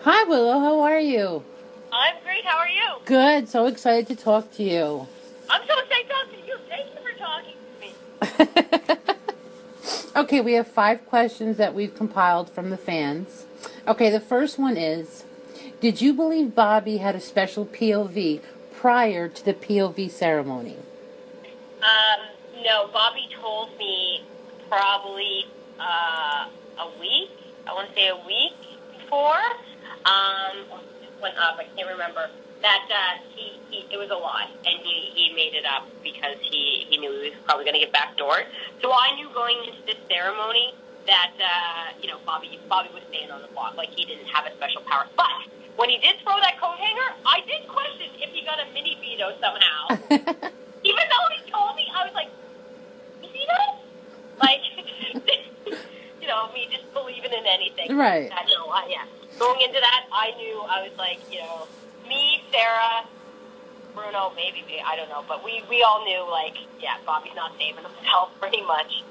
Hi, Willow. How are you? I'm great. How are you? Good. So excited to talk to you. I'm so excited to talk to you. Thank you for talking to me. Okay, we have 5 questions that we've compiled from the fans. Okay, the first one is, did you believe Bobby had a special POV prior to the POV ceremony? No, Bobby told me probably a week. I want to say a week before. It went up. I can't remember. That it was a lie, and he made it up because he knew he was probably going to get backdoored. So I knew going into this ceremony that Bobby was staying on the block, like he didn't have a special power. But when he did throw that coat hanger, I did question if he got a mini veto somehow. Even though he told me, I was like, you see that? Like, me just believing in anything. Right. Yeah. Going into that, I knew, I was like, me, Sarah, Bruno, maybe me, I don't know. But we all knew, like, yeah, Bobby's not saving himself pretty much.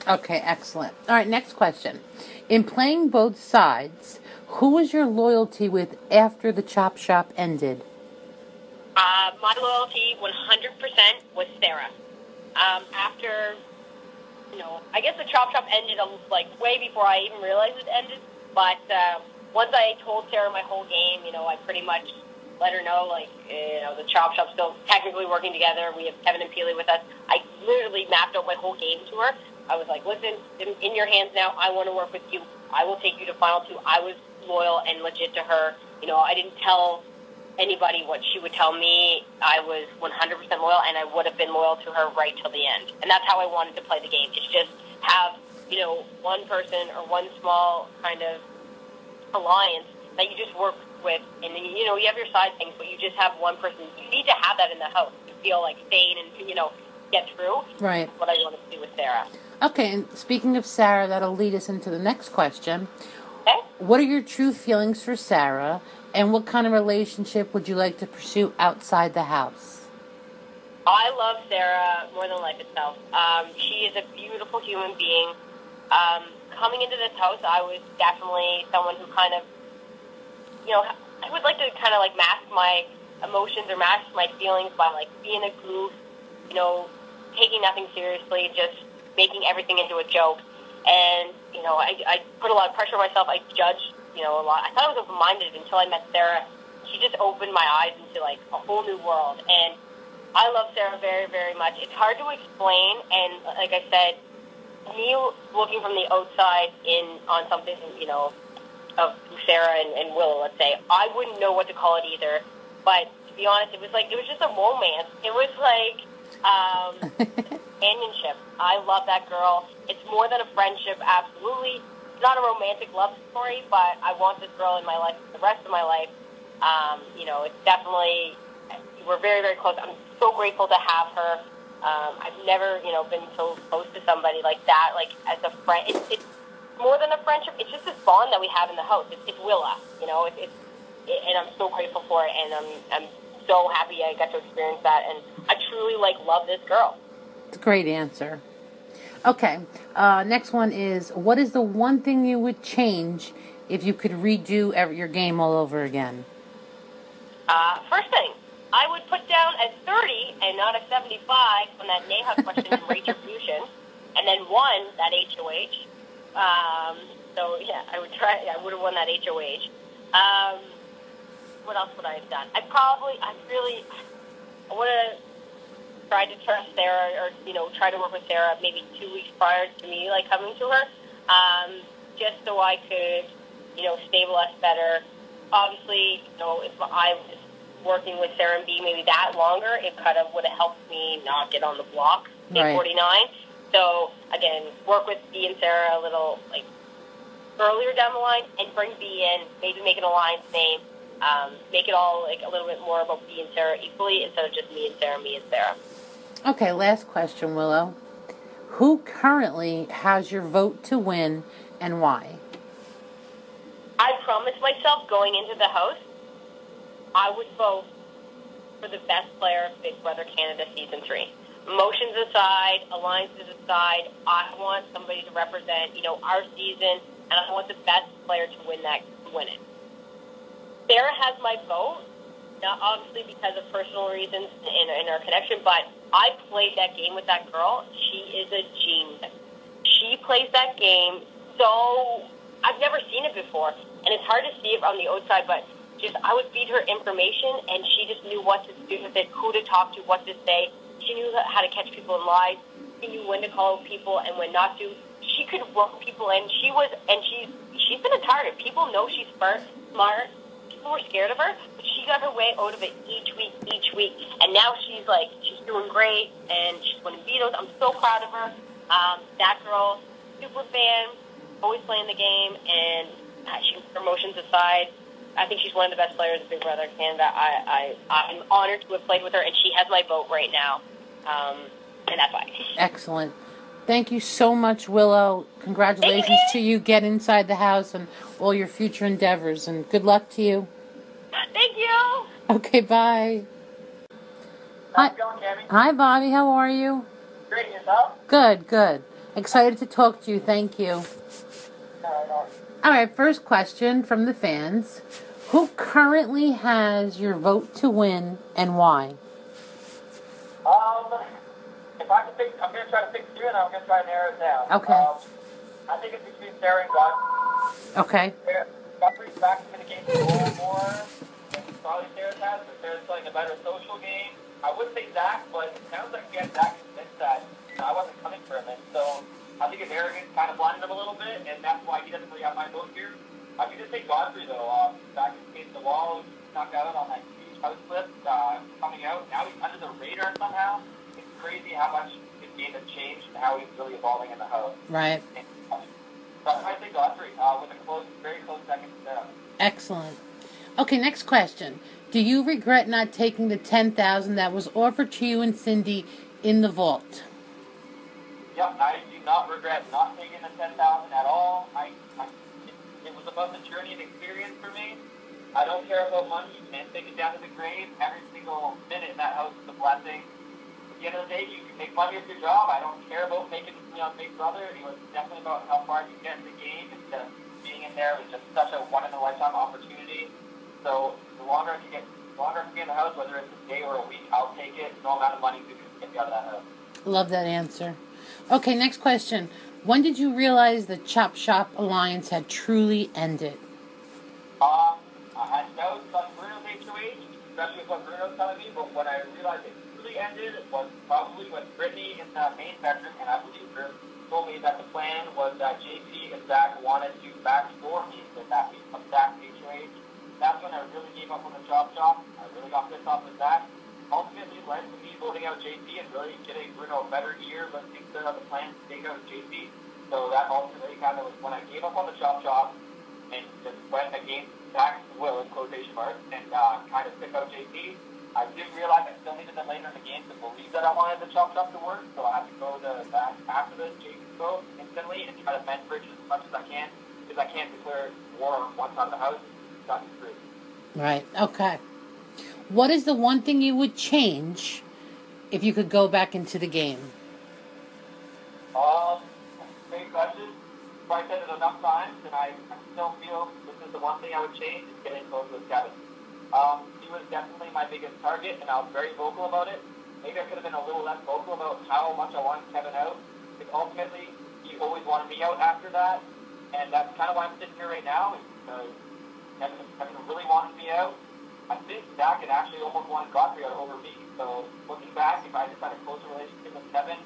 Okay, excellent. All right, next question. In playing both sides, who was your loyalty with after the Chop Shop ended? My loyalty, 100%, was Sarah. After, I guess the Chop Shop ended, way before I even realized it ended. But once I told Sarah my whole game, I pretty much let her know, the Chop Shop's still technically working together. We have Kevin and Peely with us. I literally mapped out my whole game to her. I was like, listen, in your hands now. I want to work with you. I will take you to Final 2. I was loyal and legit to her. I didn't tell anybody what she would tell me. I was 100% loyal, and I would have been loyal to her right till the end. And that's how I wanted to play the game. It's just have, one person or one small kind of alliance that you just work with. And then, you have your side things, but you just have one person. You need to have that in the house to feel like sane and, get through. Right. That's what I wanted to do with Sarah. Okay, and speaking of Sarah, that'll lead us into the next question. Okay. What are your true feelings for Sarah, and what kind of relationship would you like to pursue outside the house? I love Sarah more than life itself. She is a beautiful human being. Coming into this house, I was definitely someone who kind of, I would like to kind of mask my emotions or mask my feelings by being a goof, taking nothing seriously, just making everything into a joke. And, I put a lot of pressure on myself. I judged, a lot. I thought I was open-minded until I met Sarah. She just opened my eyes into, a whole new world. And I love Sarah very, very much. It's hard to explain. And, like I said, me looking from the outside on something, of Sarah and Willow, let's say, I wouldn't know what to call it either. But to be honest, it was just a romance. It was companionship. I love that girl. It's more than a friendship, absolutely. It's not a romantic love story, but I want this girl in my life for the rest of my life. It's definitely, we're very, very close. I'm so grateful to have her. I've never, been so close to somebody like that, as a friend. It's more than a friendship. It's just this bond that we have in the house. It's Willa, and I'm so grateful for it, and I'm so happy I got to experience that, and I truly, love this girl. It's a great answer. Okay, next one is, what is the one thing you would change if you could redo your game all over again? First thing, I would put down a 30 and not a 75 on that Neha question in Retribution, and then won that HOH. So, yeah, I would have won that HOH. What else would I have done? I would have tried to trust Sarah or, try to work with Sarah maybe 2 weeks prior to me, coming to her, just so I could, stabilize better. Obviously, if I was working with Sarah and B maybe that longer, it kind of would have helped me not get on the block in 49. So, again, work with B and Sarah a little, earlier down the line and bring B in, maybe make an alliance name, make it all, a little bit more about B and Sarah equally instead of just me and Sarah. Okay, last question, Willow. Who currently has your vote to win and why? I promised myself going into the house, I would vote for the best player of Big Brother Canada Season 3. Emotions aside, alliances aside, I want somebody to represent, our season, and I want the best player to win it. Sarah has my vote, not obviously because of personal reasons in our connection, but I played that game with that girl. She is a genius. She plays that game so... I've never seen it before, and it's hard to see it on the outside, but just I would feed her information, and she just knew what to do with it, who to talk to, what to say. She knew how to catch people in lies. She knew when to call people and when not to. She could rope people in. She's been a target. People know she's smart. People were scared of her, but she got her way out of it each week. And now she's doing great, and she's winning vetoes. I'm so proud of her. That girl, super fan, always playing the game, and promotions aside, I think she's one of the best players of Big Brother Canada. I'm honored to have played with her, and she has my vote right now, and that's why. Excellent. Thank you so much, Willow. Congratulations to you. Get inside the house and all your future endeavors, and good luck to you. Thank you. Okay, bye. How's it going, Gabby? Hi, Bobby. How are you? Great, yourself? Good. Excited to talk to you. Thank you. All right, first question from the fans. Who currently has your vote to win and why? If I can pick, I'm going to try to pick two, and I'm going to try to narrow it down. Okay. I think it's between Sarah and God. Okay. Godfrey's back into the game a little more than probably Sarah's has, but Sarah's playing a better social game. I would say Zach, but it sounds like we had Zach convinced that I wasn't coming for him, and so I think his arrogance kind of blinded him a little bit, and that's why he doesn't really have my vote here. I could just say Godfrey, though. Back against the wall, knocked out on that huge house flip, coming out. Now he's under the radar somehow. It's crazy how much his game has changed and how he's really evolving in the house. Right. So I say Godfrey with a very close second to Sarah. Excellent. Okay, next question. Do you regret not taking the $10,000 that was offered to you and Cindy in the vault? Yep, I do not regret not taking the $10,000 at all. It was about the journey and experience for me. I don't care about money and take it down to the grave. Every single minute in that house is a blessing. At the end of the day, you can make money with your job. I don't care about making money on Big Brother. It was definitely about how far you get in the game. And just being in there was just such a one-in-a-lifetime opportunity. So the longer I can get in the house, whether it's a day or a week, I'll take it. No amount of money to get me out of that house. Love that answer. Okay, next question. When did you realize the Chop Shop Alliance had truly ended? I had notes on Bruno's HOH, especially with what Bruno's telling me, but when I realized it truly ended was probably when Brittany in the main bedroom, and I believe her, told me that the plan was that JP and Zach wanted to backdoor me with that Zach HOH. That's when I really gave up on the Chop Shop. I really got pissed off with that. Ultimately led to me voting out JP and really getting Bruno a better year, listening to the plan to take out JP. So that ultimately kind of was when I gave up on the Chop Shop and just went against Zach's will, in quotation marks, and kind of took out JP. I did realize I still needed them later in the game to believe that I wanted the Chop Shop to work, so I had to go to Zach after the JP vote instantly and try to mend bridges as much as I can, because I can't declare war on one side of the house. It's not true. Right, okay. What is the one thing you would change if you could go back into the game? Great question. Probably said it enough times, and I still feel this is the one thing I would change, is getting close with Kevin. He was definitely my biggest target, and I was very vocal about it. Maybe I could have been a little less vocal about how much I wanted Kevin out, because ultimately, he always wanted me out after that, and that's kind of why I'm sitting here right now, because Kevin really wanted me out. I think Zach had actually almost wanted Godfrey out over me, so looking back, if I just had a closer relationship with Kevin,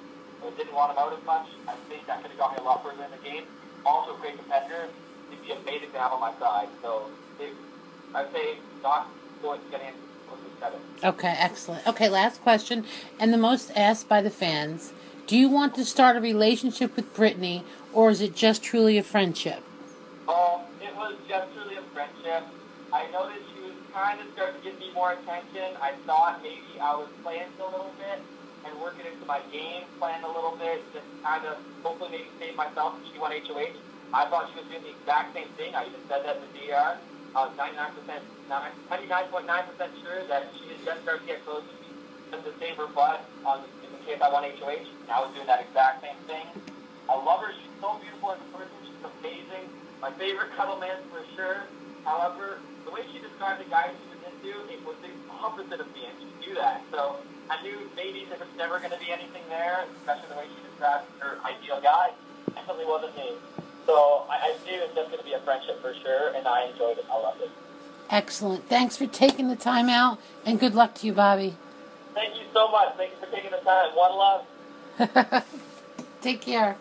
or didn't want him out as much, I think that could have got me a lot further in the game. Also a great competitor. He'd be amazing to have on my side. So I'd say not going to get in with Kevin. Okay, excellent. Okay, last question, and the most asked by the fans. Do you want to start a relationship with Brittany, or is it just truly a friendship? It was just truly a friendship. I noticed she was kind of starting to give me more attention. I thought maybe I was playing a little bit and working into my game plan a little bit, just kind of hopefully maybe save myself if she won HOH. I thought she was doing the exact same thing. I even said that in the DR. I was 99.9% sure that she was just starting to get close to me, just to save her butt in the case I won HOH. And I was doing that exact same thing. I love her. She's so beautiful as a person. She's amazing. My favorite cuddle man for sure. However, the way she just describe the guys she was into, it was the opposite of me, and she knew that. So I knew maybe there was never going to be anything there, especially the way she described her ideal guy. It definitely wasn't me. So I knew it was just going to be a friendship for sure, and I enjoyed it. I loved it. Excellent. Thanks for taking the time out, and good luck to you, Bobby. Thank you so much. Thank you for taking the time. One love. Take care.